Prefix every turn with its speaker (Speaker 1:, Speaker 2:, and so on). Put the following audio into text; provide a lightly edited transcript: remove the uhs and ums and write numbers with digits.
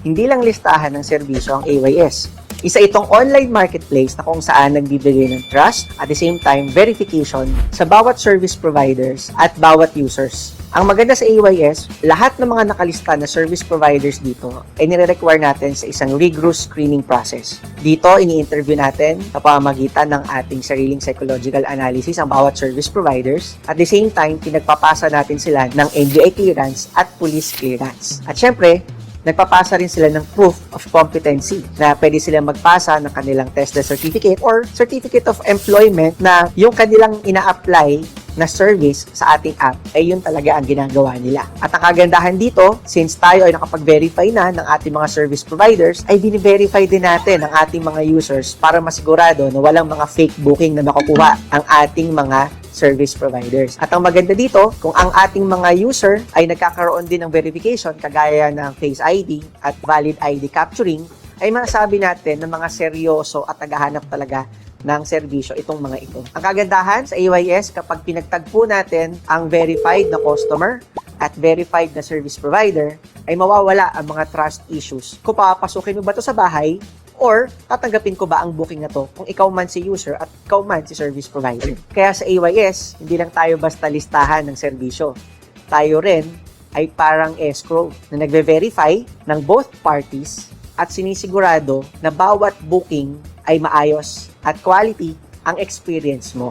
Speaker 1: hindi lang listahan ng serbisyo ang AYS. Isa itong online marketplace na kung saan nagbibigay ng trust, at the same time, verification sa bawat service providers at bawat users. Ang maganda sa AYS, lahat ng mga nakalista na service providers dito ay nire-require natin sa isang rigorous screening process. Dito, ini-interview natin sa pamamagitan ng ating sariling psychological analysis ang bawat service providers. At the same time, pinagpapasa natin sila ng NBI clearance at police clearance. At syempre, nagpapasa rin sila ng proof of competency na pwede silang magpasa ng kanilang TESDA certificate or certificate of employment na yung kanilang ina-apply na service sa ating app ay yun talaga ang ginagawa nila. At ang kagandahan dito, since tayo ay nakapag-verify na ng ating mga service providers, ay bini-verify din natin ang ating mga users para masigurado na walang mga fake booking na makukuha ang ating mga service providers. At ang maganda dito, kung ang ating mga user ay nagkakaroon din ng verification kagaya ng Face ID at Valid ID capturing, ay masasabi natin na mga seryoso at naghahanap talaga ng serbisyo itong mga ito. Ang kagandahan sa AYS, kapag pinagtagpo natin ang verified na customer at verified na service provider, ay mawawala ang mga trust issues. Kung papasukin mo ba ito sa bahay, or tatanggapin ko ba ang booking na to kung ikaw man si user at ikaw man si service provider. Kaya sa AYS, hindi lang tayo basta listahan ng serbisyo. Tayo rin ay parang escrow na nagve-verify ng both parties at sinisigurado na bawat booking ay maayos at quality ang experience mo.